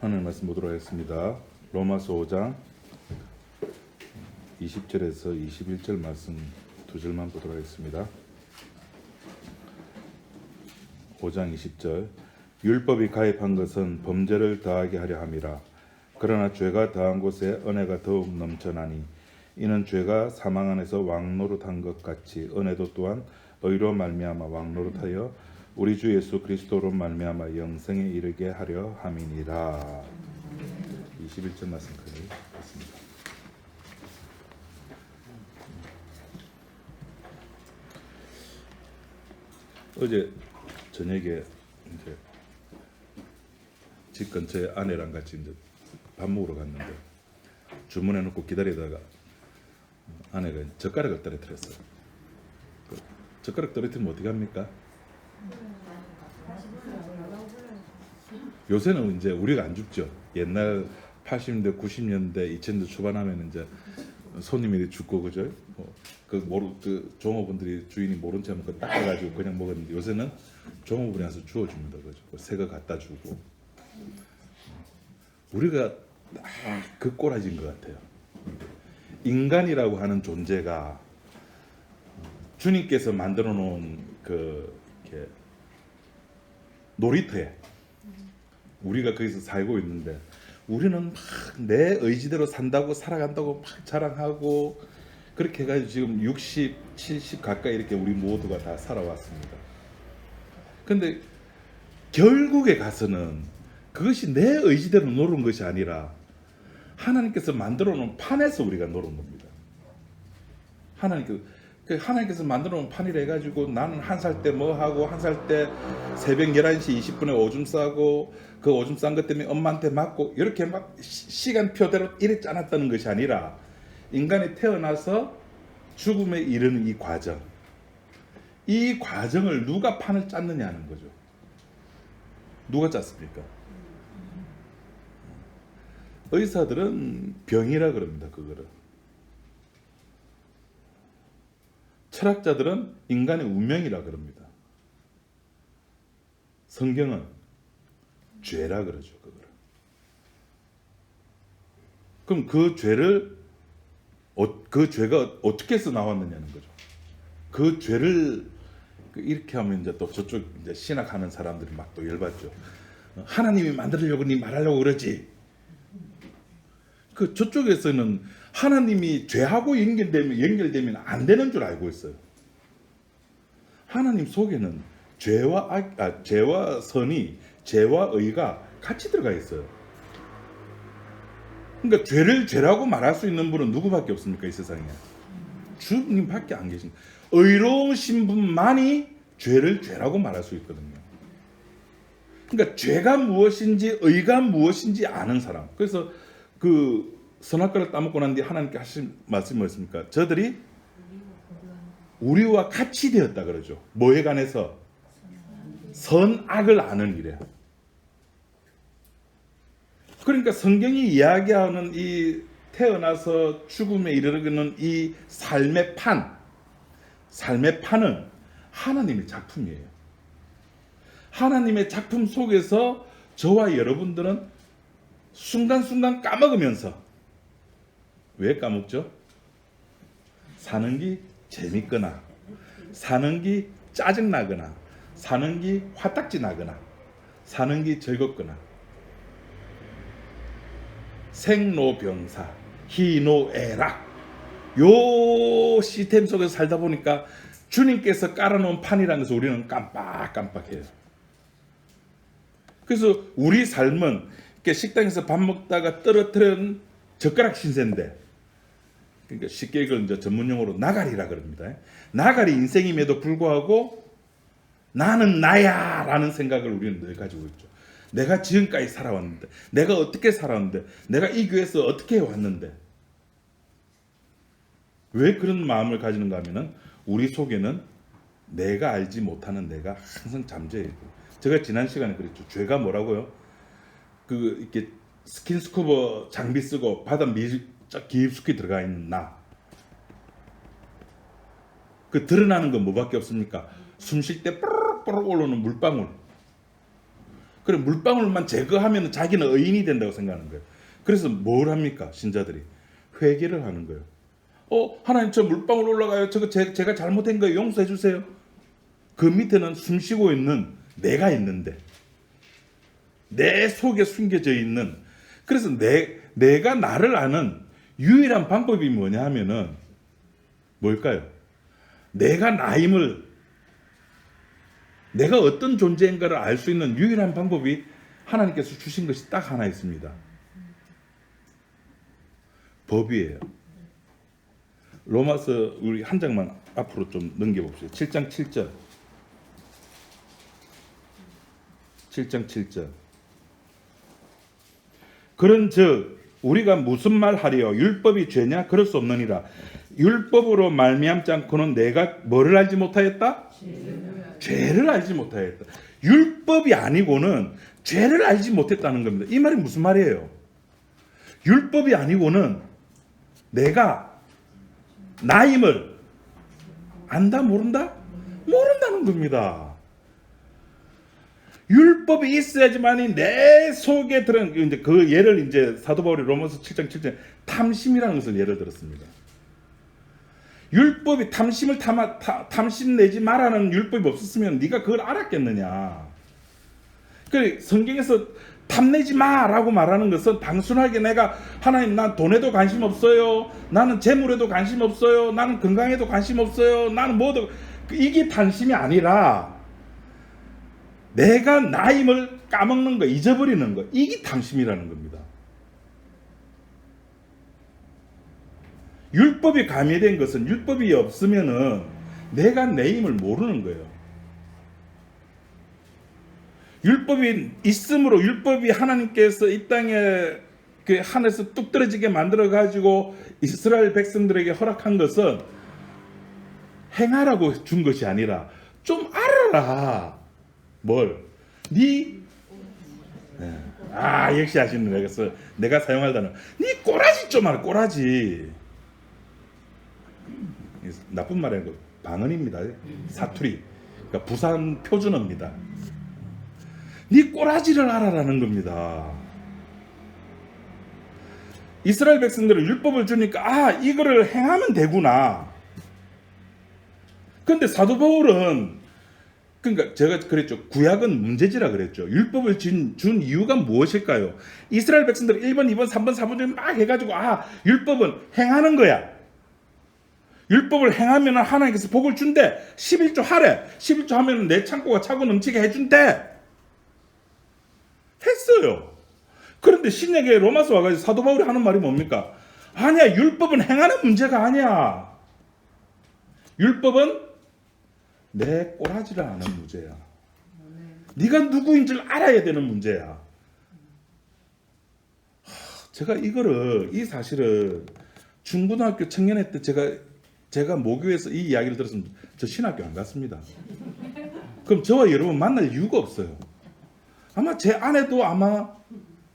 하나님 말씀 보도록 하겠습니다. 로마서 5장 20절에서 21절 말씀 두 절만 보도록 하겠습니다. 5장 20절 율법이 가입한 것은 범죄를 더하게 하려 함이라. 그러나 죄가 더한 곳에 은혜가 더욱 넘쳐나니 이는 죄가 사망 안에서 왕노릇한 것 같이 은혜도 또한 의로 말미암아 왕노릇하여 우리 주 예수 그리스도로 말미암아 영생에 이르게 하려 함이니라. 21절 말씀까지 읽겠습니다. 어제 저녁에 이제 집 근처에 아내랑 같이 이제 밥 먹으러 갔는데 주문해 놓고 기다리다가 아내가 젓가락을 떨어뜨렸어요. 젓가락 떨어뜨리면 어떻게 합니까? 요새는 이제 우리가 안 줍죠. 옛날 80년대, 90년대, 2000년대 초반하면 이제 손님이 죽고 그죠? 그 종업원들이 주인이 모른 체 하면 닦아가지고 그냥 먹었는데 요새는 종업원이 와서 주워줍니다. 그죠? 새거 갖다 주고. 우리가 그 꼬라진 것 같아요. 인간이라고 하는 존재가 주님께서 만들어 놓은 이렇게 놀이터에 우리가 거기서 살고 있는데 우리는 막 내 의지대로 산다고 살아간다고 막 자랑하고 그렇게 해가지고 지금 60, 70 가까이 이렇게 우리 모두가 다 살아왔습니다. 근데 결국에 가서는 그것이 내 의지대로 노는 것이 아니라 하나님께서 만들어 놓은 판에서 우리가 노는 겁니다. 하나님께서 만들어 놓은 판이라 해가지고 나는 한 살 때 뭐 하고 한 살 때 새벽 11시 20분에 오줌 싸고 그 오줌 싼 것 때문에 엄마한테 맞고 이렇게 막 시간표대로 이랬지 않았다는 것이 아니라 인간이 태어나서 죽음에 이르는 이 과정을 누가 판을 짰느냐는 거죠. 누가 짰습니까? 의사들은 병이라 그럽니다. 그거를. 철학자들은 인간의 운명이라 그럽니다. 성경은 죄라 그러죠. 그거를. 그럼 그 죄가 어떻게 해서 나왔느냐는 거죠. 그 죄를 이렇게 하면 이제 또 저쪽 이제 신학하는 사람들이 막 또 열받죠. 하나님이 만들려고 니 말하려고 그러지. 그 저쪽에서는 하나님이 죄하고 연결되면 안 되는 줄 알고 있어요. 하나님 속에는 죄와 선이, 죄와 의가 같이 들어가 있어요. 그러니까 죄를 죄라고 말할 수 있는 분은 누구밖에 없습니까? 이 세상에. 주님밖에 안 계십니다. 의로우신 분만이 죄를 죄라고 말할 수 있거든요. 그러니까 죄가 무엇인지 의가 무엇인지 아는 사람. 그래서 그 선악과를 따먹고 난 뒤에 하나님께 하신 말씀이 뭐였습니까? 저들이 우리와 같이 되었다 그러죠. 뭐에 관해서? 선악을 아는 일에. 그러니까 성경이 이야기하는 이 태어나서 죽음에 이르는 이 삶의 판은 하나님의 작품이에요. 하나님의 작품 속에서 저와 여러분들은 순간순간 까먹으면서 왜 까먹죠? 사는 게 재밌거나 사는 게 짜증나거나 사는 게 화딱지 나거나 사는 게 즐겁거나 생로병사 희노애락 요 시스템 속에서 살다 보니까 주님께서 깔아놓은 판이라는 것을 우리는 깜빡깜빡해요. 그래서 우리 삶은 이렇게 식당에서 밥 먹다가 떨어뜨린 젓가락 신세인데, 그러니까 쉽게 이걸 이제 전문용어로 나가리라 그럽니다. 나가리 인생임에도 불구하고 나는 나야라는 생각을 우리는 늘 가지고 있죠. 내가 지금까지 살아왔는데, 내가 어떻게 살았는데, 내가 이 교회에서 어떻게 해왔는데, 왜 그런 마음을 가지는가 하면은 우리 속에는 내가 알지 못하는 내가 항상 잠재해 있고, 제가 지난 시간에 그랬죠. 죄가 뭐라고요? 이렇게 스킨스쿠버 장비 쓰고 바다 깊숙이 들어가 있는 나. 그 드러나는 건 뭐밖에 없습니까? 숨 쉴 때 뽀록 올라오는 물방울. 그래 물방울만 제거하면 자기는 의인이 된다고 생각하는 거예요. 그래서 뭘 합니까? 신자들이 회개를 하는 거예요. 하나님 저 물방울 올라가요. 저거 제가 잘못한 거예요. 용서해 주세요. 그 밑에는 숨쉬고 있는 내가 있는데, 내 속에 숨겨져 있는, 그래서 내가 나를 아는 유일한 방법이 뭐냐 하면은 뭘까요? 내가 나임을, 내가 어떤 존재인가를 알 수 있는 유일한 방법이 하나님께서 주신 것이 딱 하나 있습니다. 법이에요. 로마서 우리 한 장만 앞으로 좀 넘겨봅시다. 7장 7절. 7장 7절. 그런즉 우리가 무슨 말 하리요? 율법이 죄냐? 그럴 수 없느니라. 율법으로 말미암지 않고는 내가 뭐를 알지 못하였다? 죄를 알지 못하였다. 율법이 아니고는 죄를 알지 못했다는 겁니다. 이 말이 무슨 말이에요? 율법이 아니고는 내가 나임을 안다 모른다? 모른다는 겁니다. 율법이 있어야지만이 내 속에 들은, 이제 그 예를 이제 사도 바울이 로마서 7장 7절 탐심이라는 것을 예를 들었습니다. 율법이 탐심 내지 말라는 율법이 없었으면 네가 그걸 알았겠느냐. 그 성경에서 탐내지 마라고 말하는 것은 단순하게 내가 하나님 난 돈에도 관심 없어요. 나는 재물에도 관심 없어요. 나는 건강에도 관심 없어요. 나는 뭐도, 이게 탐심이 아니라 내가 나임을 까먹는 거, 잊어버리는 거, 이게 탐심이라는 겁니다. 율법이 가미된 것은 율법이 없으면은 내가 내 힘을 모르는 거예요. 율법이 있으므로, 율법이 하나님께서 이 땅에 그 하늘에서 뚝 떨어지게 만들어 가지고 이스라엘 백성들에게 허락한 것은 행하라고 준 것이 아니라 좀 알아라. 뭘? 역시 아시는, 그래서 내가 사용할 단어, 네 꼬라지 좀 알아. 꼬라지. 나쁜 말이 아니고 방언입니다. 사투리. 그러니까 부산 표준어입니다. 네 꼬라지를 알아라는 겁니다. 이스라엘 백성들은 율법을 주니까 이거를 행하면 되구나. 그런데 사도 바울은, 그러니까 제가 그랬죠. 구약은 문제지라 그랬죠. 율법을 준 이유가 무엇일까요? 이스라엘 백성들 1번, 2번, 3번, 4번 중에 막 해가지고 율법은 행하는 거야. 율법을 행하면 하나님께서 복을 준대. 11조 하래. 11조 하면 내 창고가 차고 넘치게 해준대. 했어요. 그런데 신약의 로마서 와가지고 사도 바울이 하는 말이 뭡니까? 아니야, 율법은 행하는 문제가 아니야. 율법은 내 꼬라지를 아는 문제야. 네가 누구인 줄 알아야 되는 문제야. 제가 이 사실을 중고등학교 청년회 때 제가 모교에서 이 이야기를 들었으면 저 신학교 안 갔습니다. 그럼 저와 여러분 만날 이유가 없어요. 아마 제 아내도 아마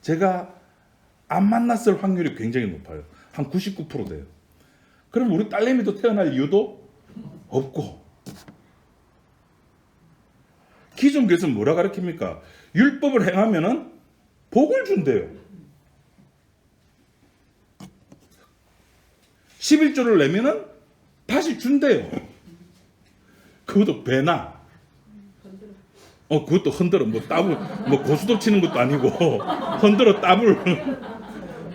제가 안 만났을 확률이 굉장히 높아요. 한 99% 돼요. 그럼 우리 딸내미도 태어날 이유도 없고. 기존 교회에서는 뭐라 가르칩니까? 율법을 행하면은 복을 준대요. 11조를 내면은 다시 준대요. 그것도 배나. 그것도 흔들어. 따블, 고수도 치는 것도 아니고, 흔들어 따블.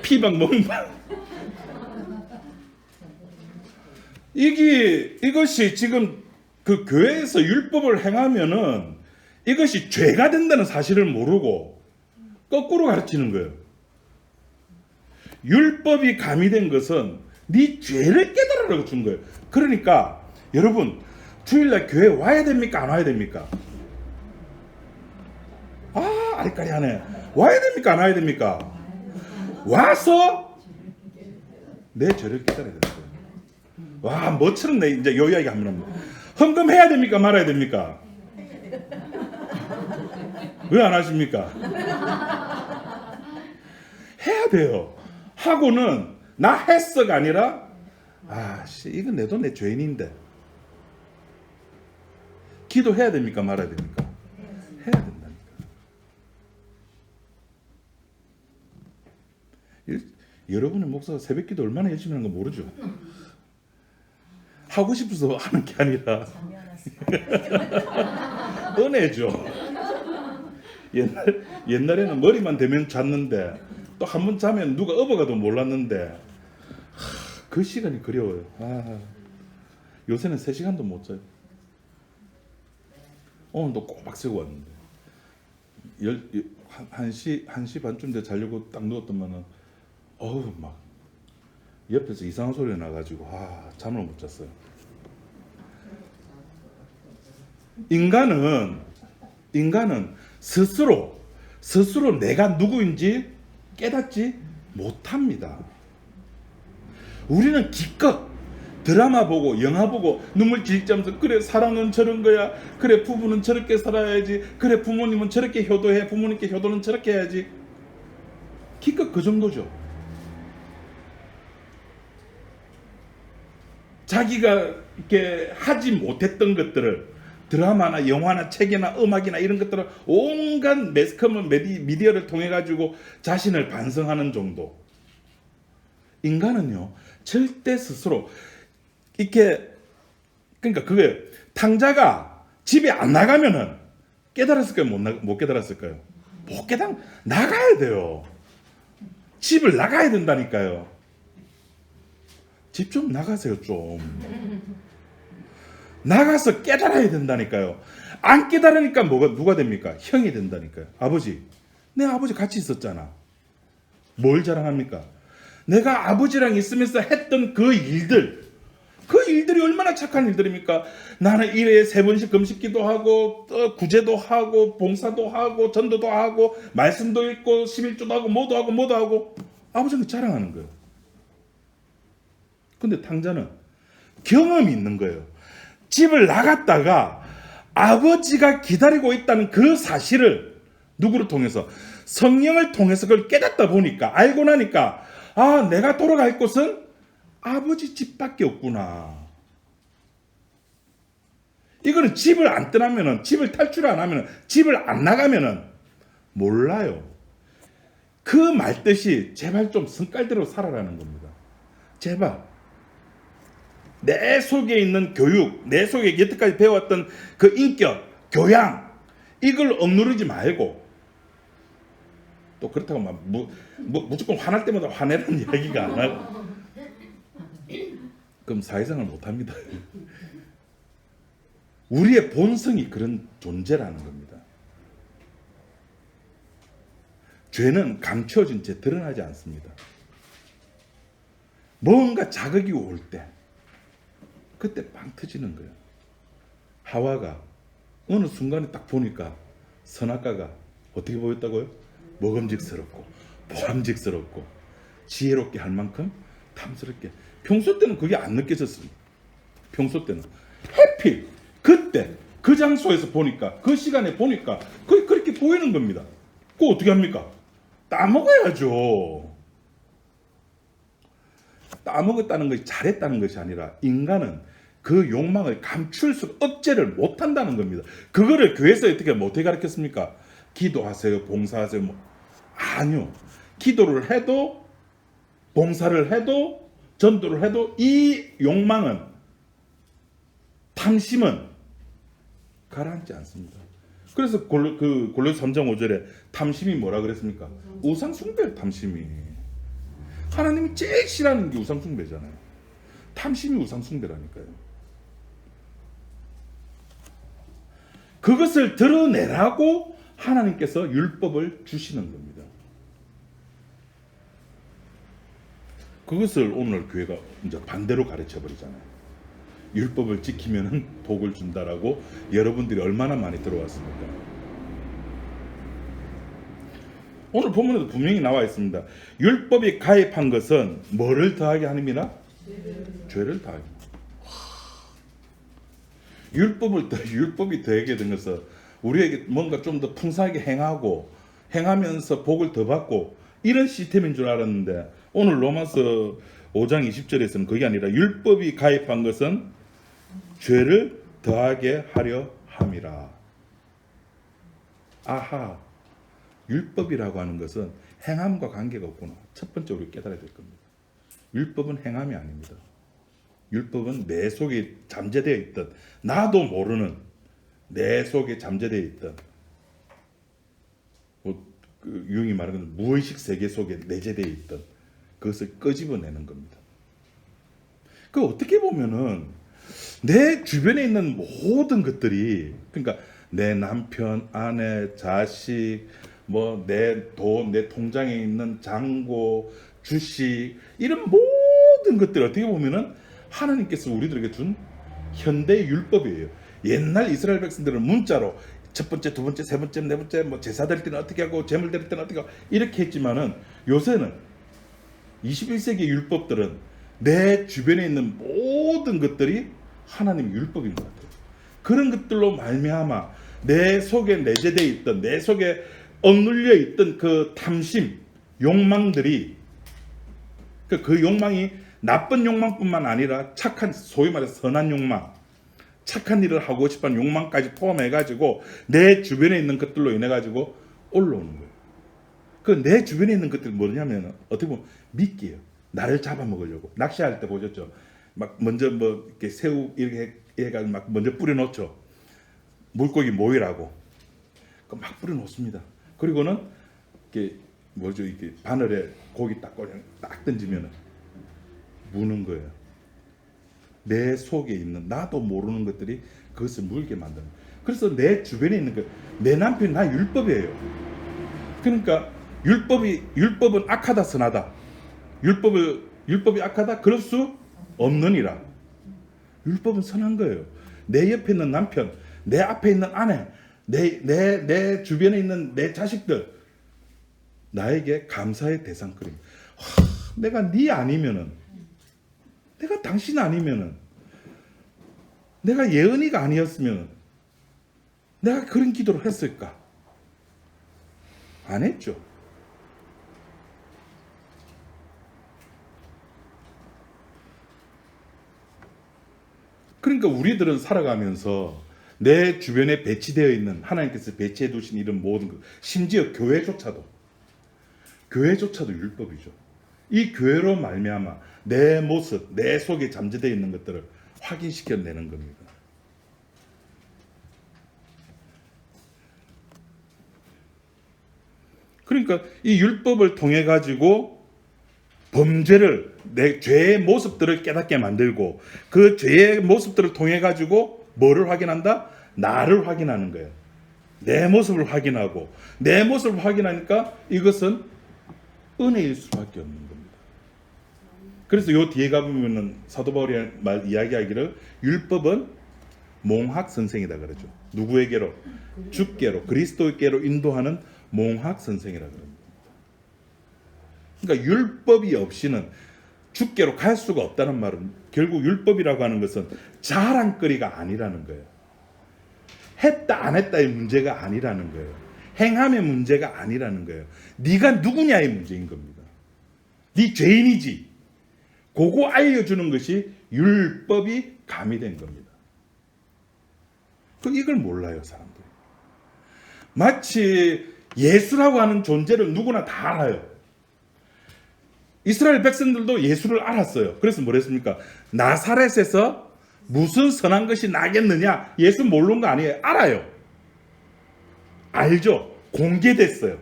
피박 먹방. 이것이 지금 그 교회에서 율법을 행하면은 이것이 죄가 된다는 사실을 모르고 거꾸로 가르치는 거예요. 율법이 가미된 것은 네 죄를 깨달으라고 준 거예요. 그러니까 여러분 주일날 교회 와야 됩니까? 안 와야 됩니까? 알까리하네. 와야 됩니까? 안 와야 됩니까? 와서 내 죄를 깨달아야 됩니다. 뭐처럼 이제 요 이야기 한번 합니다. 헌금해야 됩니까? 말아야 됩니까? 왜 안 하십니까? 해야 돼요. 하고는 나 했어가 아니라 이건 내도 내 죄인인데. 기도해야 됩니까? 말아야 됩니까? 해야 된다니까. 여러분의 목사가 새벽기도 얼마나 열심히 하는 거 모르죠. 하고 싶어서 하는 게 아니라 은혜죠. 옛날에는 머리만 대면 잤는데 또 한 번 자면 누가 업어가도 몰랐는데 그 시간이 그리워요. 요새는 3시간도 못 자요. 오늘도 꼬박 새고 왔는데 1시 반쯤 돼 자려고 딱 누웠더만은 막 옆에서 이상한 소리가 나가지고 잠을 못 잤어요. 인간은 스스로 내가 누구인지 깨닫지 못합니다. 우리는 기껏 드라마 보고 영화 보고 눈물 질지면서 그래 사랑은 저런 거야, 그래 부부는 저렇게 살아야지, 그래 부모님은 저렇게 효도해, 부모님께 효도는 저렇게 해야지, 기껏 그 정도죠. 자기가 이렇게 하지 못했던 것들을 드라마나 영화나 책이나 음악이나 이런 것들을 온갖 매스컴을 미디어를 통해 가지고 자신을 반성하는 정도. 인간은요 절대 스스로 이렇게, 그러니까 그게 탕자가 집에 안 나가면은 깨달았을까요? 못 깨달았을까요? 나가야 돼요. 집을 나가야 된다니까요. 집 좀 나가세요, 좀. 나가서 깨달아야 된다니까요. 안 깨달으니까 누가 됩니까? 형이 된다니까요. 아버지. 내 아버지 같이 있었잖아. 뭘 자랑합니까? 내가 아버지랑 있으면서 했던 그 일들이 얼마나 착한 일들입니까? 나는 1회에 3번씩 금식기도 하고 구제도 하고 봉사도 하고 전도도 하고 말씀도 읽고 11조도 하고 뭐도 하고 아버지는 자랑하는 거예요. 근데 탕자는 경험이 있는 거예요. 집을 나갔다가 아버지가 기다리고 있다는 그 사실을 누구를 통해서? 성령을 통해서 그걸 깨닫다 보니까, 알고 나니까 내가 돌아갈 곳은 아버지 집밖에 없구나. 이거는 집을 안 떠나면은, 집을 탈출 안 하면은, 집을 안 나가면은 몰라요. 그 말뜻이 제발 좀 성깔대로 살아라는 겁니다. 제발. 내 속에 있는 교육, 내 속에 여태까지 배웠던 그 인격, 교양, 이걸 억누르지 말고, 또 그렇다고 무조건 화날 때마다 화내라는 이야기가 안 하고, 그럼 사회생활 못합니다. 우리의 본성이 그런 존재라는 겁니다. 죄는 감춰진 채 드러나지 않습니다. 뭔가 자극이 올 때, 그때 빵 터지는 거예요. 하와가 어느 순간에 딱 보니까 선악과가 어떻게 보였다고요? 먹음직스럽고 보람직스럽고 지혜롭게 할 만큼 탐스럽게. 평소 때는 그게 안 느껴졌습니다. 평소 때는 해필 그때 그 장소에서 보니까, 그 시간에 보니까 그렇게 보이는 겁니다. 그거 어떻게 합니까? 따먹어야죠. 따먹었다는 것이 잘했다는 것이 아니라, 인간은 그 욕망을 감출수록 억제를 못한다는 겁니다. 그거를 교회에서 어떻게 가르쳤습니까? 기도하세요, 봉사하세요. 아니요. 기도를 해도, 봉사를 해도, 전도를 해도 이 욕망은, 탐심은 가라앉지 않습니다. 그래서 골로새 3장 5절에 탐심이 뭐라 그랬습니까? 우상숭배. 탐심이. 하나님이 제일 싫어하는 게 우상숭배잖아요. 탐심이 우상숭배라니까요. 그것을 드러내라고 하나님께서 율법을 주시는 겁니다. 그것을 오늘 교회가 이제 반대로 가르쳐 버리잖아요. 율법을 지키면은 복을 준다라고 여러분들이 얼마나 많이 들어왔습니까? 오늘 본문에도 분명히 나와 있습니다. 율법이 가입한 것은 뭐를 더하게 하느니라? 죄를 더하게. 율법이 더하게 된 것은 우리에게 뭔가 좀 더 풍성하게 행하면서 복을 더 받고 이런 시스템인 줄 알았는데, 오늘 로마서 5장 20절에서는 그게 아니라 율법이 가입한 것은 죄를 더하게 하려 함이라. 아하, 율법이라고 하는 것은 행함과 관계가 없구나. 첫 번째 우리 깨달아야 될 겁니다. 율법은 행함이 아닙니다. 율법은 내 속에 잠재되어 있던, 나도 모르는 내 속에 잠재되어 있던, 유형이 말하는 무의식 세계 속에 내재되어 있던 그것을 끄집어내는 겁니다. 그 어떻게 보면은 내 주변에 있는 모든 것들이, 그러니까 내 남편, 아내, 자식, 뭐 내 돈, 내 통장에 있는 잔고, 주식, 이런 모든 것들 어떻게 보면은 하나님께서 우리들에게 준 현대 율법이에요. 옛날 이스라엘 백성들은 문자로 첫 번째, 두 번째, 세 번째, 네 번째, 뭐 제사 드릴 때는 어떻게 하고 제물 드릴 때는 어떻게 하고 이렇게 했지만은, 요새는 21세기 율법들은 내 주변에 있는 모든 것들이 하나님 율법인 것 같아요. 그런 것들로 말미암아 내 속에 내재되어 있던, 내 속에 억눌려 있던 그 탐심, 욕망들이, 그 욕망이 나쁜 욕망뿐만 아니라 착한, 소위 말해서 선한 욕망, 착한 일을 하고 싶은 욕망까지 포함해가지고 내 주변에 있는 것들로 인해가지고 올라오는 거예요. 그 내 주변에 있는 것들이 뭐냐면 어떻게 보면 미끼예요. 나를 잡아먹으려고. 낚시할 때 보셨죠? 막 먼저 뭐 이렇게 새우 이렇게 해가지고 막 먼저 뿌려놓죠. 물고기 모이라고. 그 막 뿌려놓습니다. 그리고는 이렇게 뭐죠? 이렇게 바늘에 고기 딱 그냥 딱 던지면은 무는 거예요. 내 속에 있는 나도 모르는 것들이 그것을 물게 만드는 거예요. 그래서 내 주변에 있는 것, 내 남편이 나 율법이에요. 그러니까 율법은 악하다 선하다. 율법이 악하다 그럴 수 없느니라. 율법은 선한 거예요. 내 옆에 있는 남편, 내 앞에 있는 아내, 내 주변에 있는 내 자식들, 나에게 감사의 대상거리입니다. 내가 네 아니면은, 내가 당신 아니면은, 내가 예은이가 아니었으면 내가 그런 기도를 했을까? 안 했죠. 그러니까 우리들은 살아가면서 내 주변에 배치되어 있는, 하나님께서 배치해 두신 이런 모든 것, 심지어 교회조차도 율법이죠. 이 교회로 말미암아 내 모습, 내 속에 잠재되어 있는 것들을 확인시켜내는 겁니다. 그러니까 이 율법을 통해 가지고 범죄를, 내 죄의 모습들을 깨닫게 만들고, 그 죄의 모습들을 통해 가지고 뭐를 확인한다? 나를 확인하는 거예요. 내 모습을 확인하고, 내 모습을 확인하니까 이것은 은혜일 수밖에 없는 겁니다. 그래서 요 뒤에 가보면은 사도 바울이 이야기하기를 율법은 몽학 선생이다 그러죠. 누구에게로? 주께로, 그리스도께로 인도하는 몽학 선생이라 그럽니다. 그러니까 율법이 없이는 주께로 갈 수가 없다는 말은, 결국 율법이라고 하는 것은 자랑거리가 아니라는 거예요. 했다 안 했다의 문제가 아니라는 거예요. 행함의 문제가 아니라는 거예요. 네가 누구냐의 문제인 겁니다. 네 죄인이지. 그거 알려주는 것이 율법이 가미된 겁니다. 이걸 몰라요, 사람들이. 마치 예수라고 하는 존재를 누구나 다 알아요. 이스라엘 백성들도 예수를 알았어요. 그래서 뭐랬습니까? 나사렛에서 무슨 선한 것이 나겠느냐? 예수 모르는 거 아니에요. 알아요. 알죠. 공개됐어요.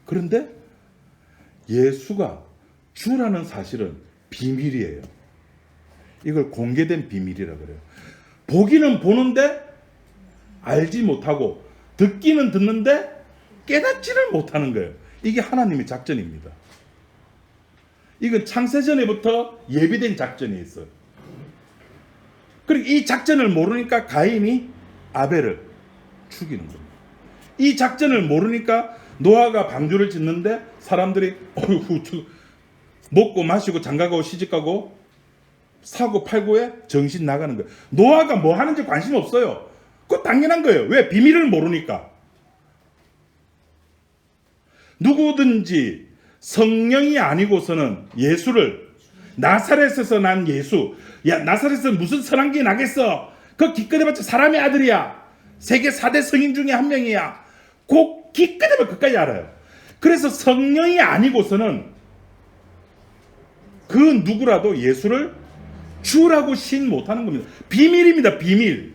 그런데 예수가 주라는 사실은 비밀이에요. 이걸 공개된 비밀이라 그래요. 보기는 보는데 알지 못하고, 듣기는 듣는데 깨닫지를 못하는 거예요. 이게 하나님의 작전입니다. 이건 창세전에부터 예비된 작전이 있어요. 그리고 이 작전을 모르니까 가인이 아벨을 죽이는 겁니다. 이 작전을 모르니까 노아가 방주를 짓는데 사람들이 먹고 마시고 장가가고 시집가고 사고 팔고에 정신 나가는 거예요. 노아가 뭐 하는지 관심 없어요. 그거 당연한 거예요. 왜? 비밀을 모르니까. 누구든지 성령이 아니고서는 예수를, 나사렛에서 난 예수, 야 나사렛에서 무슨 선한 게 나겠어? 그 기껏해봤자 사람의 아들이야. 세계 4대 성인 중에 한 명이야. 그 기껏해봐 그까지 알아요. 그래서 성령이 아니고서는 그 누구라도 예수를 주라고 시인 못하는 겁니다. 비밀입니다. 비밀.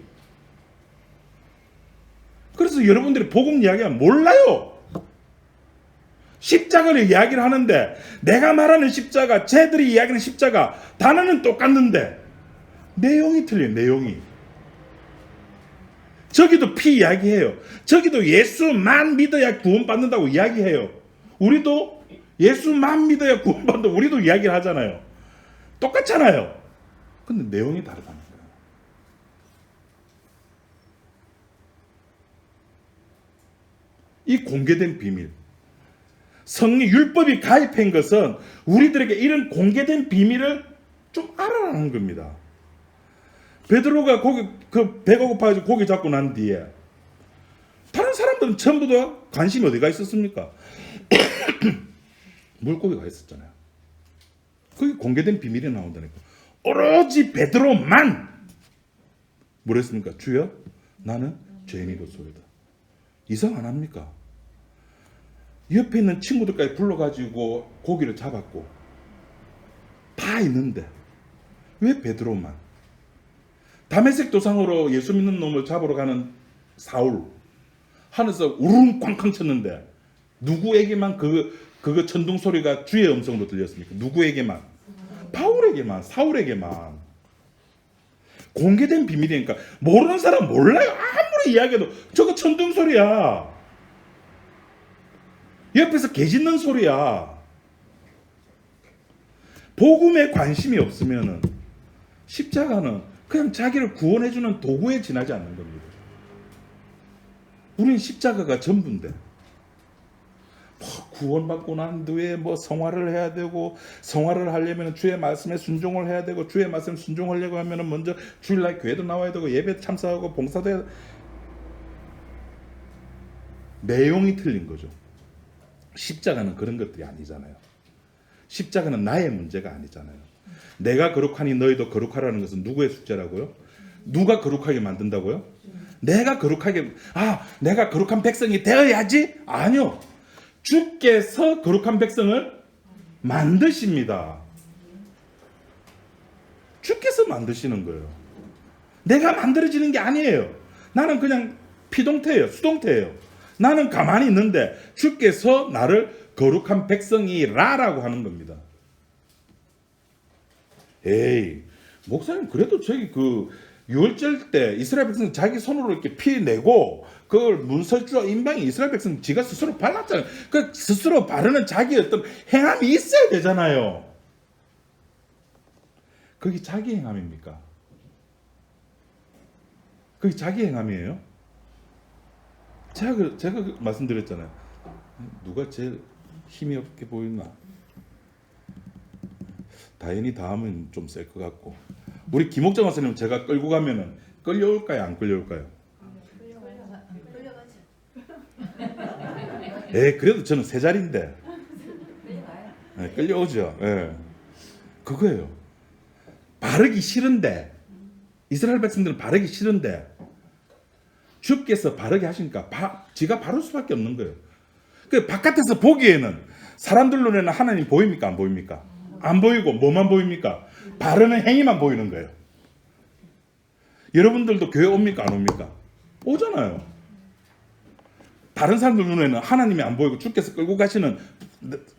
그래서 여러분들이 복음 이야기하면 몰라요. 십자가를 이야기를 하는데 내가 말하는 십자가, 쟤들이 이야기하는 십자가 단어는 똑같는데 내용이 틀려요. 내용이. 저기도 피 이야기해요. 저기도 예수만 믿어야 구원받는다고 이야기해요. 우리도 예수만 믿어야 구원받는다고 우리도 이야기를 하잖아요. 똑같잖아요. 근데 내용이 다르다는 거예요. 이 공개된 비밀. 성령 율법이 가입한 것은 우리들에게 이런 공개된 비밀을 좀 알아라는 겁니다. 베드로가 배가 고파가지고 고기 잡고 난 뒤에 다른 사람들은 전부 다 관심이 어디가 있었습니까? 물고기가 있었잖아요. 그게 공개된 비밀이 나온다니까. 오로지 베드로만 뭐랬습니까? 주여, 나는 죄인이로소이다. 이상 안 합니까? 옆에 있는 친구들까지 불러가지고 고기를 잡았고 다 있는데 왜 베드로만? 다메섹 도상으로 예수 믿는 놈을 잡으러 가는 사울 하늘에서 우르릉 꽝꽝 쳤는데 누구에게만 그거 천둥 소리가 주의 음성으로 들렸습니까? 누구에게만? 바울에게만, 사울에게만. 공개된 비밀이니까 모르는 사람 몰라요. 아무리 이야기해도 저거 천둥 소리야. 옆에서 개 짖는 소리야. 복음에 관심이 없으면은 십자가는 그냥 자기를 구원해주는 도구에 지나지 않는 겁니다. 우린 십자가가 전부인데 구원받고 난 뒤에 성화를 해야 되고, 성화를 하려면 주의 말씀에 순종을 해야 되고, 주의 말씀에 순종하려고 하면 먼저 주일날 교회도 나와야 되고, 예배 참석하고 봉사도 해야 되고. 내용이 틀린 거죠. 십자가는 그런 것들이 아니잖아요. 십자가는 나의 문제가 아니잖아요. 내가 거룩하니 너희도 거룩하라는 것은 누구의 숙제라고요? 누가 거룩하게 만든다고요? 내가 거룩한 백성이 되어야지? 아니요. 주께서 거룩한 백성을 만드십니다. 주께서 만드시는 거예요. 내가 만들어지는 게 아니에요. 나는 그냥 피동태예요. 수동태예요. 나는 가만히 있는데 주께서 나를 거룩한 백성이라라고 하는 겁니다. 에이, 목사님 그래도 저기 유월절 때 이스라엘 백성 자기 손으로 이렇게 피 내고 그걸 문설주와 임방이 이스라엘 백성 지가 스스로 발랐잖아요. 그 스스로 바르는 자기 어떤 행함이 있어야 되잖아요. 그게 자기 행함입니까? 그게 자기 행함이에요? 제가 말씀드렸잖아요. 누가 제일 힘이 없게 보이나? 다현이 다음은 좀 셀 것 같고. 우리 김옥정 선생님 제가 끌고 가면은 끌려올까요? 안 끌려올까요? 그래도 저는 세 자리인데. 끌려오죠. 그거예요. 바르기 싫은데, 이스라엘 백성들은 바르기 싫은데 주께서 바르게 하시니까 지가 바를 수밖에 없는 거예요. 그 바깥에서 보기에는 사람들 눈에는 하나님 보입니까? 안 보입니까? 안 보이고 뭐만 보입니까? 바르는 행위만 보이는 거예요. 여러분들도 교회 옵니까? 안 옵니까? 오잖아요. 다른 사람들 눈에는 하나님이 안 보이고 주께서 끌고 가시는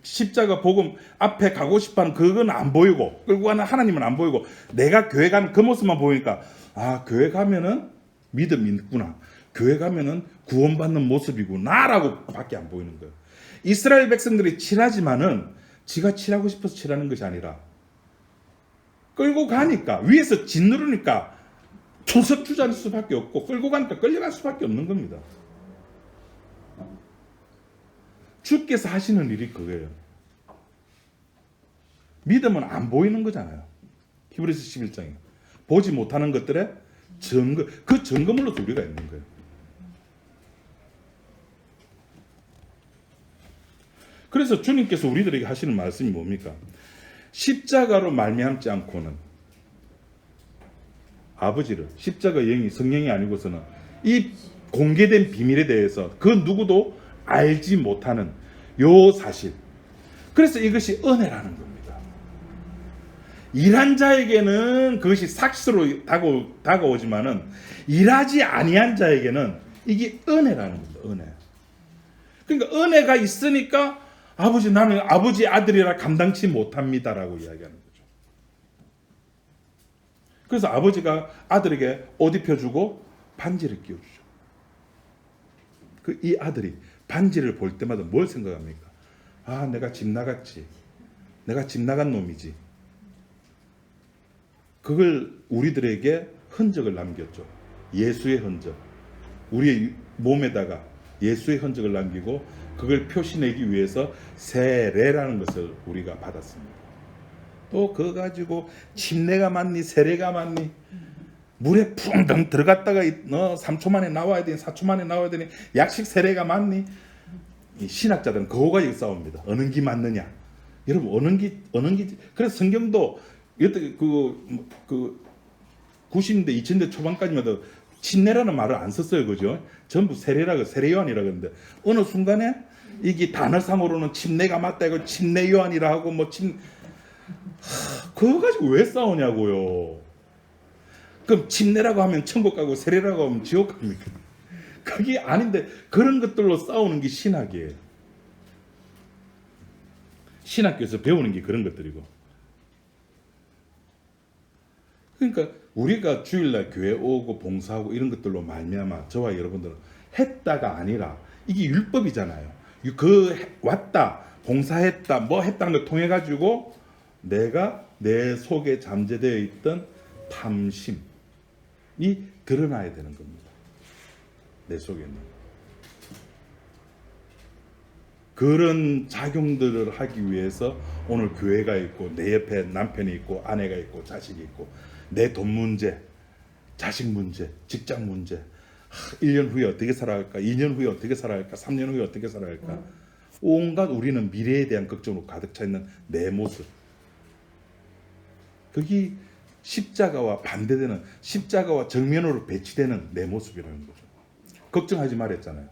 십자가 복음 앞에 가고 싶어하는 그건 안 보이고 끌고 가는 하나님은 안 보이고 내가 교회 가는 그 모습만 보이니까 교회 가면은 믿음이 있구나. 교회 가면은 구원받는 모습이구나 라고 밖에 안 보이는 거예요. 이스라엘 백성들이 칠하지만은 지가 칠하고 싶어서 칠하는 것이 아니라 끌고 가니까 위에서 짓누르니까 투석주저할 수밖에 없고 끌고 가니까 끌려갈 수밖에 없는 겁니다. 주께서 하시는 일이 그거예요. 믿음은 안 보이는 거잖아요. 히브리서 11장에 보지 못하는 것들의 증거, 그 증거물로서 우리가 있는 거예요. 그래서 주님께서 우리들에게 하시는 말씀이 뭡니까? 십자가로 말미암지 않고는 아버지를, 십자가 영이 성령이 아니고서는 이 공개된 비밀에 대해서 그 누구도 알지 못하는 요 사실. 그래서 이것이 은혜라는 겁니다. 일한 자에게는 그것이 삭스로 다가오지만은 일하지 아니한 자에게는 이게 은혜라는 겁니다. 은혜. 그러니까 은혜가 있으니까 아버지, 나는 아버지 아들이라 감당치 못합니다라고 이야기하는 거죠. 그래서 아버지가 아들에게 옷 입혀주고 반지를 끼워주죠. 이 아들이 반지를 볼 때마다 뭘 생각합니까? 아, 내가 집 나갔지. 내가 집 나간 놈이지. 그걸 우리들에게 흔적을 남겼죠. 예수의 흔적. 우리의 몸에다가 예수의 흔적을 남기고 그걸 표시내기 위해서 세례라는 것을 우리가 받았습니다. 또 그거 가지고 침례가 맞니 세례가 맞니, 물에 풍덩 들어갔다가 3초 만에 나와야 되니 4초 만에 나와야 되니 약식 세례가 맞니? 이 신학자들은 그거 가지고 싸웁니다. 어느 게 맞느냐? 여러분 어느 게 그래서 성경도 여태 그 90년대 2000년대 초반까지만 해도 침례라는 말을 안 썼어요. 그죠? 전부 세례라고 세례 요한이라 그러는데 어느 순간에 이게 단어상으로는 침례가 맞다 이거 침례 요한이라 하고 그거 가지고 왜 싸우냐고요. 그럼 침례라고 하면 천국 가고 세례라고 하면 지옥 갑니까? 그게 아닌데 그런 것들로 싸우는 게 신학이에요. 신학교에서 배우는 게 그런 것들이고. 그러니까 우리가 주일날 교회 오고 봉사하고 이런 것들로 말미암아 저와 여러분들은 했다가 아니라 이게 율법이잖아요. 왔다 봉사했다 뭐 했다는 걸 통해 가지고 내가 내 속에 잠재되어 있던 탐심이 드러나야 되는 겁니다. 내 속에는 그런 작용들을 하기 위해서 오늘 교회가 있고 내 옆에 남편이 있고 아내가 있고 자식이 있고 내 돈 문제, 자식 문제, 직장 문제, 1년 후에 어떻게 살아갈까, 2년 후에 어떻게 살아갈까, 3년 후에 어떻게 살아갈까, 온갖 우리는 미래에 대한 걱정으로 가득 차 있는 내 모습. 그게 십자가와 반대되는, 십자가와 정면으로 배치되는 내 모습이라는 거죠. 걱정하지 말랬잖아요.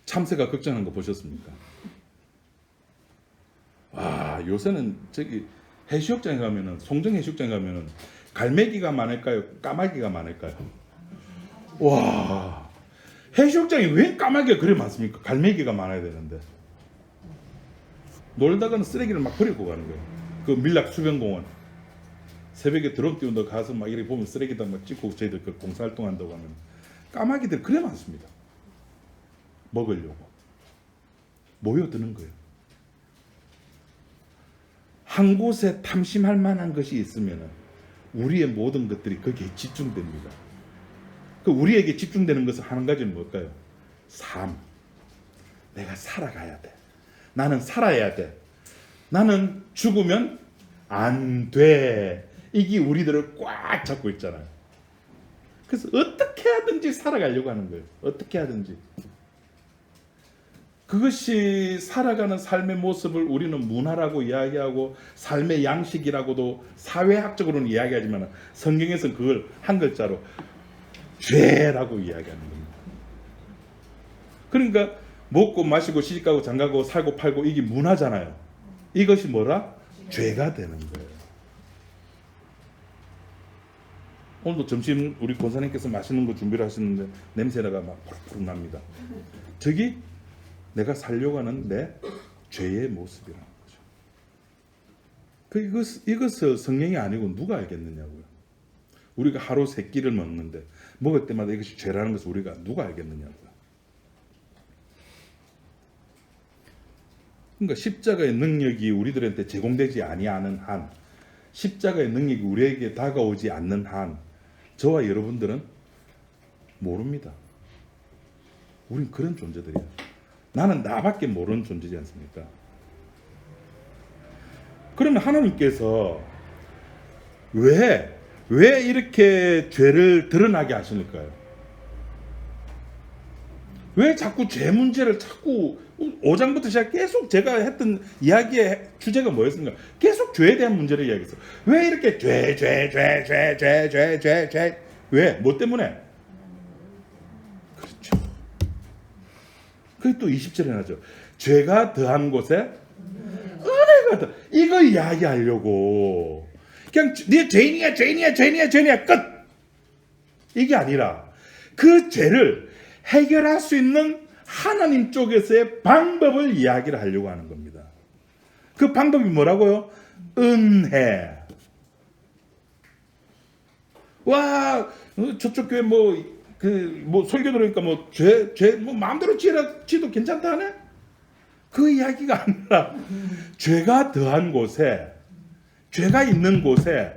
참새가 걱정하는 거 보셨습니까? 와, 요새는 저기 해수욕장에 가면은, 송정 해수욕장에 가면은 갈매기가 많을까요? 까마귀가 많을까요? 와, 해수욕장에 왜 까마귀가 그래 많습니까? 갈매기가 많아야 되는데. 놀다가는 쓰레기를 막 버리고 가는 거예요. 그 밀락 수변공원. 새벽에 드럼 띄운다 가서 막 이렇게 보면 쓰레기다 막 찍고 저희들 그 봉사활동 한다고 하면 까마귀들 그래 많습니다. 먹으려고. 모여드는 거예요. 한 곳에 탐심할 만한 것이 있으면 우리의 모든 것들이 거기에 집중됩니다. 그 우리에게 집중되는 것은 한 가지는 뭘까요? 삶. 내가 살아가야 돼. 나는 살아야 돼. 나는 죽으면 안 돼. 이게 우리들을 꽉 잡고 있잖아요. 그래서 어떻게 하든지 살아가려고 하는 거예요. 어떻게 하든지. 그것이 살아가는 삶의 모습을 우리는 문화라고 이야기하고 삶의 양식이라고도 사회학적으로는 이야기하지만 성경에서는 그걸 한 글자로 죄라고 이야기하는 겁니다. 그러니까 먹고 마시고 시집가고 장가고 살고 팔고 이게 문화잖아요. 이것이 뭐라? 죄가 되는 거예요. 오늘도 점심 우리 권사님께서 맛있는 거 준비를 하시는데 냄새가 막 푸르푸르 납니다. 저기 내가 살려고 하는 내 죄의 모습이라는 거죠. 이것을 성령이 아니고 누가 알겠느냐고요. 우리가 하루 3끼를 먹는데 먹을 때마다 이것이 죄라는 것을 우리가 누가 알겠느냐고요. 그러니까 십자가의 능력이 우리들한테 제공되지 아니하는 한, 십자가의 능력이 우리에게 다가오지 않는 한 저와 여러분들은 모릅니다. 우린 그런 존재들이야. 나는 나밖에 모르는 존재지 않습니까? 그러면 하나님께서 왜 이렇게 죄를 드러나게 하실까요? 왜 자꾸 죄 문제를 자꾸 5장부터 시작 계속 제가 했던 이야기의 주제가 뭐였습니까? 계속 죄에 대한 문제를 이야기했어요. 왜 이렇게 죄 왜? 뭐 때문에? 그렇죠. 그게 또 20절에 나죠. 죄가 더한 곳에 은혜가 더. 이거 이야기하려고. 그냥 네 죄인이야 끝. 이게 아니라 그 죄를 해결할 수 있는 하나님 쪽에서의 방법을 이야기를 하려고 하는 겁니다. 그 방법이 뭐라고요? 은혜. 와, 저쪽 교회 설교 들으니까 마음대로 지도 괜찮다네? 그 이야기가 아니라 죄가 더한 곳에, 죄가 있는 곳에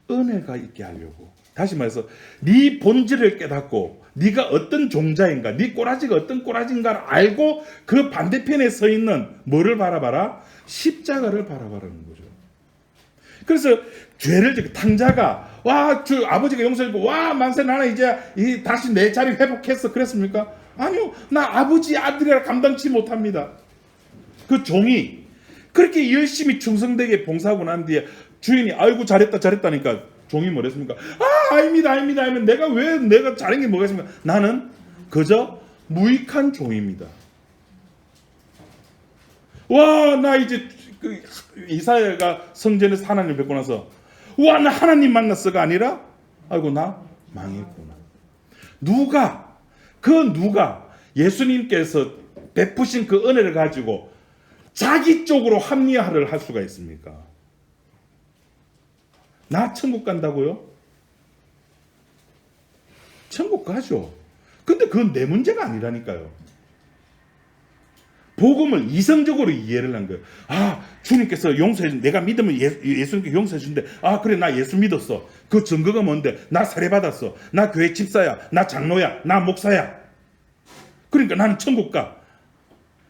은혜가 있게 하려고. 다시 말해서 네 본질을 깨닫고 네가 어떤 종자인가, 네 꼬라지가 어떤 꼬라지인가를 알고 그 반대편에 서 있는 뭐를 바라봐라? 십자가를 바라봐라는 거죠. 그래서 죄를 탕자가 아버지가 용서해주고 만세 나는 이제 다시 내 자리 회복했어 그랬습니까? 아니요. 나 아버지 아들이라 감당치 못합니다. 그 종이 그렇게 열심히 충성되게 봉사하고 난 뒤에 주인이 아이고 잘했다니까 종이 뭐랬습니까? 아닙니다. 내가 잘한 게 뭐가 있습니까? 나는 그저 무익한 종입니다. 나 이제 이사야가 성전에서 하나님을 뵙고 나서 나 하나님 만났어가 아니라 아이고 나 망했구나. 누가 예수님께서 베푸신 그 은혜를 가지고 자기 쪽으로 합리화를 할 수가 있습니까? 나 천국 간다고요? 천국 가죠. 근데 그건 내 문제가 아니라니까요. 복음을 이성적으로 이해를 한 거예요. 주님께서 용서해, 내가 믿으면 예수님께 용서해 준대. 그래, 나 예수 믿었어. 그 증거가 뭔데? 나 세례받았어. 나 교회 집사야. 나 장로야. 나 목사야. 그러니까 나는 천국 가.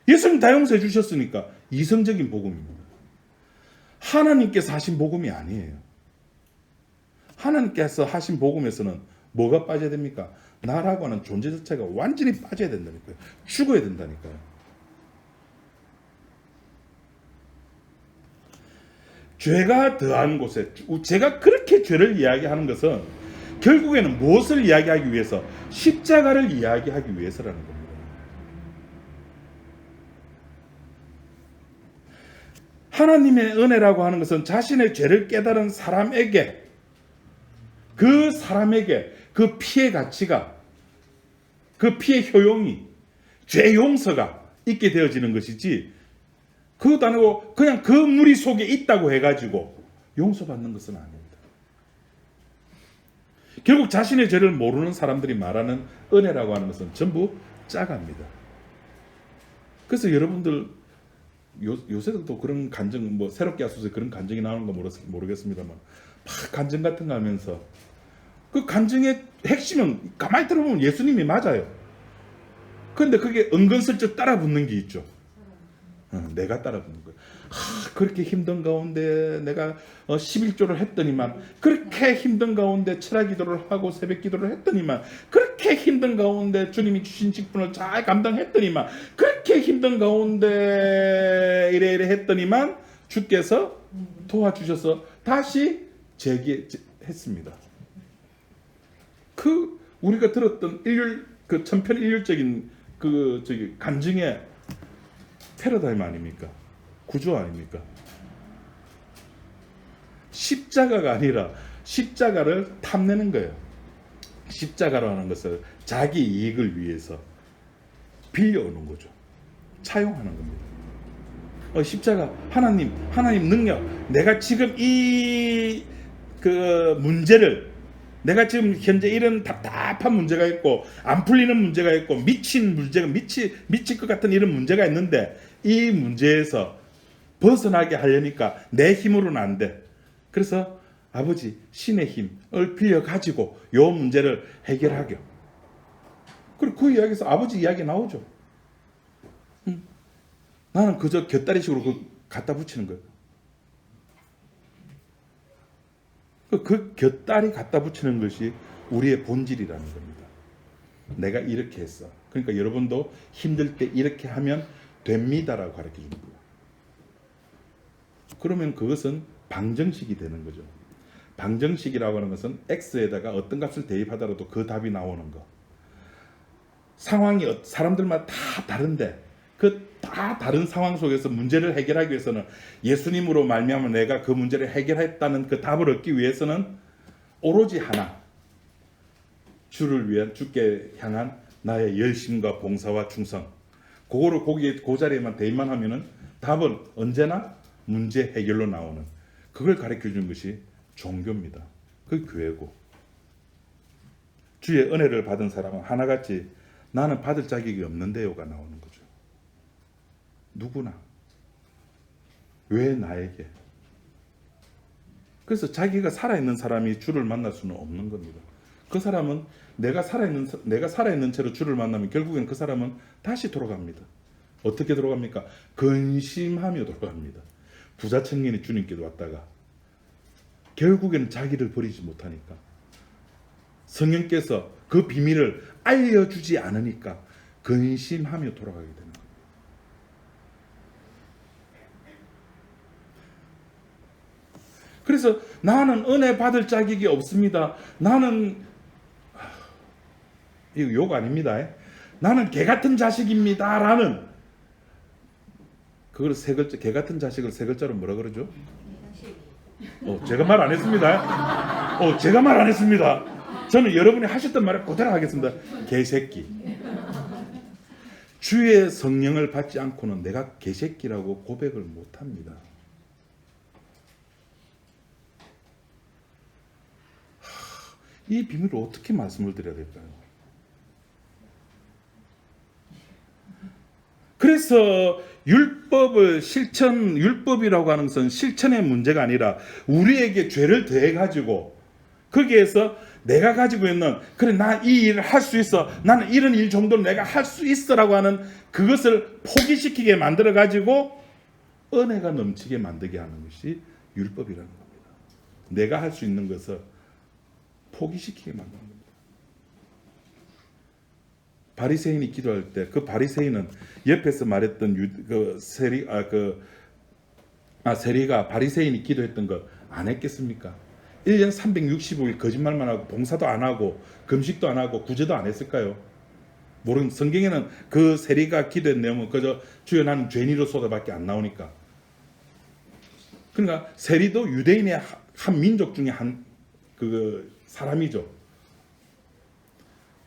예수님 다 용서해 주셨으니까. 이성적인 복음입니다. 하나님께서 하신 복음이 아니에요. 하나님께서 하신 복음에서는 뭐가 빠져야 됩니까? 나라고 하는 존재 자체가 완전히 빠져야 된다니까요. 죽어야 된다니까요. 죄가 더한 곳에, 제가 그렇게 죄를 이야기하는 것은 결국에는 무엇을 이야기하기 위해서? 십자가를 이야기하기 위해서라는 겁니다. 하나님의 은혜라고 하는 것은 자신의 죄를 깨달은 사람에게, 그 피의 가치가, 그 피의 효용이, 죄 용서가 있게 되어지는 것이지, 그것도 아니고 그냥 그 무리 속에 있다고 해가지고 용서받는 것은 아닙니다. 결국 자신의 죄를 모르는 사람들이 말하는 은혜라고 하는 것은 전부 짜갑니다. 그래서 여러분들 요새도 또 그런 간증, 새롭게 하소서 그런 간증이 나오는 거 모르겠습니다만, 막 간증 같은 거 하면서 그 간증의 핵심은 가만히 들어보면 예수님이 맞아요. 그런데 그게 은근슬쩍 따라 붙는 게 있죠. 내가 따라 붙는 거예요. 그렇게 힘든 가운데 내가 11조를 했더니만, 그렇게 힘든 가운데 철학 기도를 하고 새벽 기도를 했더니만, 그렇게 힘든 가운데 주님이 주신 직분을 잘 감당했더니만, 그렇게 힘든 가운데 이래 했더니만 주께서 도와주셔서 다시 재기했습니다. 우리가 들었던 천편일률적인 간증의 패러다임 아닙니까? 구조 아닙니까? 십자가가 아니라 십자가를 탐내는 거예요. 십자가라는 것을 자기 이익을 위해서 빌려오는 거죠. 차용하는 겁니다. 십자가, 하나님 능력, 내가 지금 문제를, 내가 지금 현재 이런 답답한 문제가 있고 안 풀리는 문제가 있고 미칠 것 같은 이런 문제가 있는데, 이 문제에서 벗어나게 하려니까 내 힘으로는 안 돼. 그래서 아버지 신의 힘을 빌려 가지고 이 문제를 해결하게. 그리고 그 이야기에서 아버지 이야기 나오죠. 나는 그저 곁다리식으로 갖다 붙이는 거예요. 그 곁다리 갖다 붙이는 것이 우리의 본질이라는 겁니다. 내가 이렇게 했어. 그러니까 여러분도 힘들 때 이렇게 하면 됩니다라고 가르쳐 주는 거예요. 그러면 그것은 방정식이 되는 거죠. 방정식이라고 하는 것은 X에다가 어떤 값을 대입하더라도 그 답이 나오는 거. 상황이 사람들마다 다 다른데 그 다 다른 상황 속에서 문제를 해결하기 위해서는 예수님으로 말미암아 내가 그 문제를 해결했다는 그 답을 얻기 위해서는 오로지 하나, 주를 위한, 주께 향한 나의 열심과 봉사와 충성, 그거를 거기에 그 자리에만 대입만 하면은 답은 언제나 문제 해결로 나오는, 그걸 가르쳐 주는 것이 종교입니다. 그 교회고, 주의 은혜를 받은 사람은 하나같이 나는 받을 자격이 없는데요가 나오는 거죠. 누구나. 왜 나에게? 그래서 자기가 살아있는 사람이 주를 만날 수는 없는 겁니다. 그 사람은 내가 살아있는 채로 주를 만나면 결국엔 그 사람은 다시 돌아갑니다. 어떻게 돌아갑니까? 근심하며 돌아갑니다. 부자 청년이 주님께 왔다가 결국에는 자기를 버리지 못하니까, 성령께서 그 비밀을 알려주지 않으니까 근심하며 돌아가게 되는 거예요. 그래서 나는 은혜 받을 자격이 없습니다. 나는, 이거 욕 아닙니다. 나는 개 같은 자식입니다. 라는, 그걸 개 같은 자식을 세 글자로 뭐라 그러죠? 제가 말 안 했습니다. 제가 말 안 했습니다. 저는 여러분이 하셨던 말을 그대로 하겠습니다. 개새끼. 주의 성령을 받지 않고는 내가 개새끼라고 고백을 못합니다. 이 비밀을 어떻게 말씀을 드려야 될까요? 그래서 율법이라고 하는 것은 실천의 문제가 아니라 우리에게 죄를 더해가지고 거기에서 내가 가지고 있는, 그래 나 이 일을 할 수 있어, 나는 이런 일 정도는 내가 할 수 있어라고 하는 그것을 포기시키게 만들어가지고 은혜가 넘치게 만들게 하는 것이 율법이라는 겁니다. 내가 할 수 있는 것을 포기시키게 만드는 겁니다. 바리새인이 기도할 때 그 바리새인은 옆에서 말했던 세리가 바리새인이 기도했던 거 안 했겠습니까? 1년 365일 거짓말만 하고 봉사도 안 하고 금식도 안 하고 구제도 안 했을까요? 모르는, 성경에는 그 세리가 기도한 내용은 그저 주여 나는 죄인으로서밖에 안 나오니까. 그러니까 세리도 유대인의 한 민족 중에 한 사람이죠.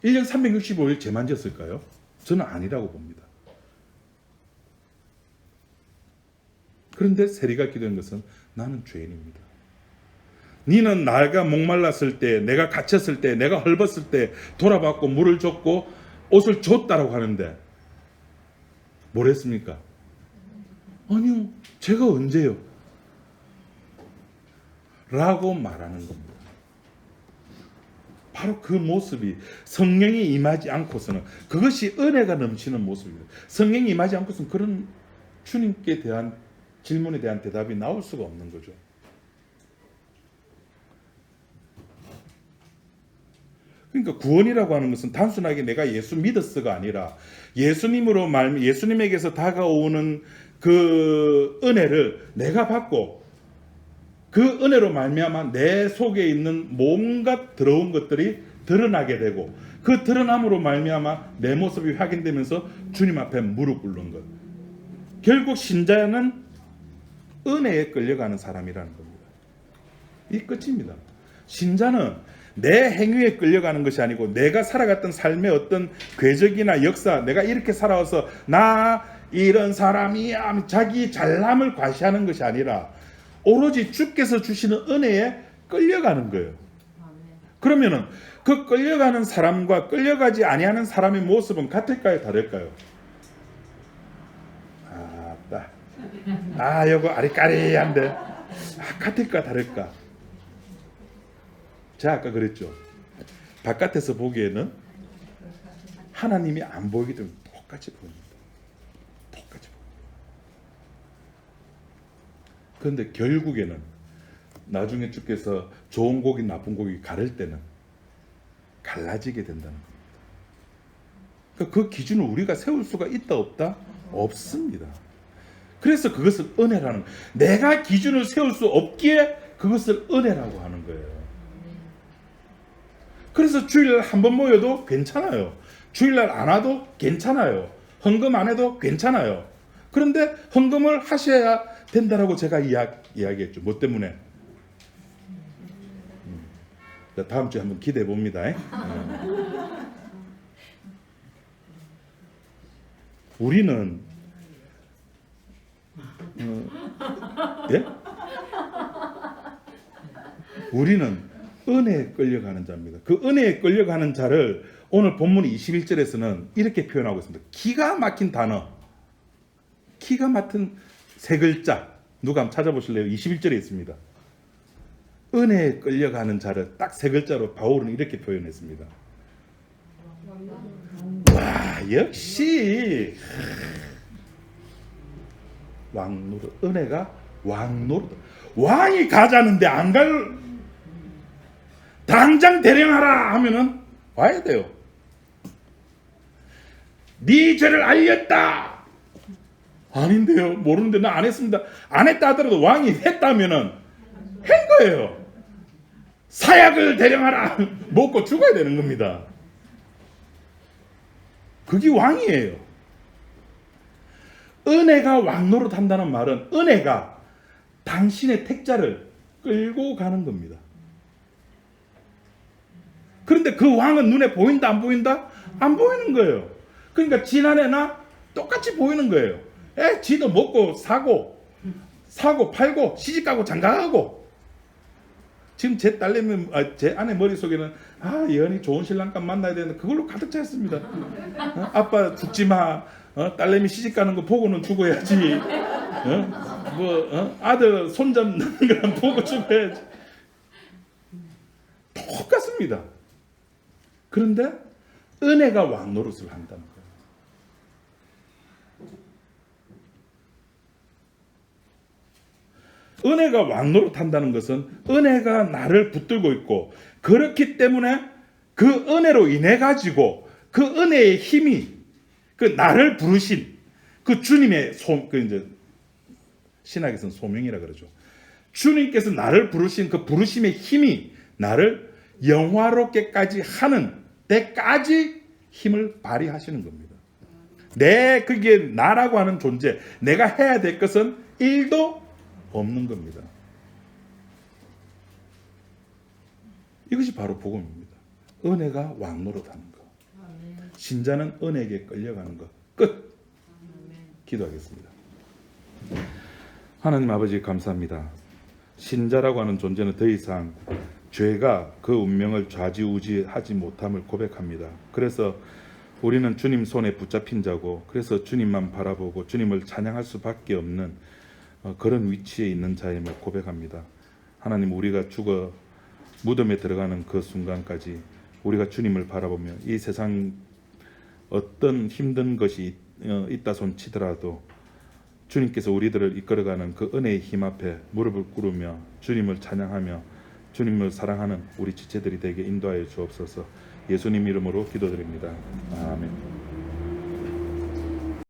1년 365일 죄만 지었을까요? 저는 아니라고 봅니다. 그런데 세리가 기도한 것은 나는 죄인입니다. 니는 내가 목말랐을 때, 내가 갇혔을 때, 내가 헐벗을 때 돌아봤고 물을 줬고 옷을 줬다라고 하는데 뭘 했습니까? 아니요, 제가 언제요? 라고 말하는 겁니다. 바로 그 모습이 성령이 임하지 않고서는, 그것이 은혜가 넘치는 모습입니다. 성령이 임하지 않고서는 그런 주님께 대한 질문에 대한 대답이 나올 수가 없는 거죠. 그러니까 구원이라고 하는 것은 단순하게 내가 예수 믿었어가 아니라 예수님에게서 다가오는 그 은혜를 내가 받고 그 은혜로 말미암아 내 속에 있는 뭔가 더러운 것들이 드러나게 되고 그 드러남으로 말미암아 내 모습이 확인되면서 주님 앞에 무릎 꿇는 것. 결국 신자는 은혜에 끌려가는 사람이라는 겁니다. 이 끝입니다. 신자는 내 행위에 끌려가는 것이 아니고 내가 살아갔던 삶의 어떤 궤적이나 역사, 내가 이렇게 살아와서 나 이런 사람이야 자기 잘남을 과시하는 것이 아니라 오로지 주께서 주시는 은혜에 끌려가는 거예요. 그러면은 그 끌려가는 사람과 끌려가지 아니하는 사람의 모습은 같을까요, 다를까요? 요거 아리까리한데 같을까 다를까? 제가 아까 그랬죠. 바깥에서 보기에는 하나님이 안 보이기 때문에 똑같이 보입니다. 똑같이 보입니다. 그런데 결국에는 나중에 주께서 좋은 고기 나쁜 고기 가를 때는 갈라지게 된다는 겁니다. 그 기준을 우리가 세울 수가 있다 없다? 없습니다. 그래서 그것을 은혜라는, 내가 기준을 세울 수 없기에 그것을 은혜라고 하는 거예요. 그래서 주일날 한 번 모여도 괜찮아요. 주일날 안 와도 괜찮아요. 헌금 안 해도 괜찮아요. 그런데 헌금을 하셔야 된다라고 제가 이야기했죠. 뭐 때문에? 다음 주에 한번 기대해 봅니다. 우리는 예? 우리는 은혜에 끌려가는 자입니다. 그 은혜에 끌려가는 자를 오늘 본문 21절에서는 이렇게 표현하고 있습니다. 기가 막힌 단어, 기가 막힌 세 글자. 누가 한번 찾아보실래요? 21절에 있습니다. 은혜에 끌려가는 자를 딱 세 글자로 바울은 이렇게 표현했습니다. 와, 역시 왕노릇. 은혜가 왕노릇. 왕이 가자는데 안 갈, 당장 대령하라 하면은 와야 돼요. 네 죄를 알렸다. 아닌데요, 모르는데 나 안 했습니다. 안 했다 하더라도 왕이 했다면은 한 거예요. 사약을 대령하라. 먹고 죽어야 되는 겁니다. 그게 왕이에요. 은혜가 왕노릇 한다는 말은 은혜가 당신의 택자를 끌고 가는 겁니다. 그런데 그 왕은 눈에 보인다 안 보인다? 안 보이는 거예요. 그러니까 지난해나 똑같이 보이는 거예요. 지도 먹고 사고 팔고 시집가고 장가가고. 지금 제 딸내미, 제 아내 머릿속에는 예언이 좋은 신랑감 만나야 되는데 그걸로 가득 차 있습니다. 아빠 죽지 마. 딸내미 시집가는 거 보고는 죽어야지. 아들 손잡는 거 보고 죽어야지. 똑같습니다. 그런데 은혜가 왕노릇을 한다는 거예요. 은혜가 왕노릇 한다는 것은 은혜가 나를 붙들고 있고, 그렇기 때문에 그 은혜로 인해 가지고 그 은혜의 힘이 그 나를 부르신 그 주님의 이제 신학에서는 소명이라 그러죠. 주님께서 나를 부르신 그 부르심의 힘이 나를 영화롭게까지 하는 때까지 힘을 발휘하시는 겁니다. 그게 나라고 하는 존재, 내가 해야 될 것은 1도 없는 겁니다. 이것이 바로 복음입니다. 은혜가 왕노릇하는 것. 신자는 은혜에게 끌려가는 것. 끝. 기도하겠습니다. 하나님 아버지 감사합니다. 신자라고 하는 존재는 더 이상 죄가 그 운명을 좌지우지하지 못함을 고백합니다. 그래서 우리는 주님 손에 붙잡힌 자고, 그래서 주님만 바라보고 주님을 찬양할 수밖에 없는 그런 위치에 있는 자임을 고백합니다. 하나님, 우리가 죽어 무덤에 들어가는 그 순간까지 우리가 주님을 바라보며 이 세상 어떤 힘든 것이 있다 손 치더라도 주님께서 우리들을 이끌어가는 그 은혜의 힘 앞에 무릎을 꿇으며 주님을 찬양하며 주님을 사랑하는 우리 지체들이 되게 인도하여 주옵소서. 예수님 이름으로 기도드립니다. 아멘.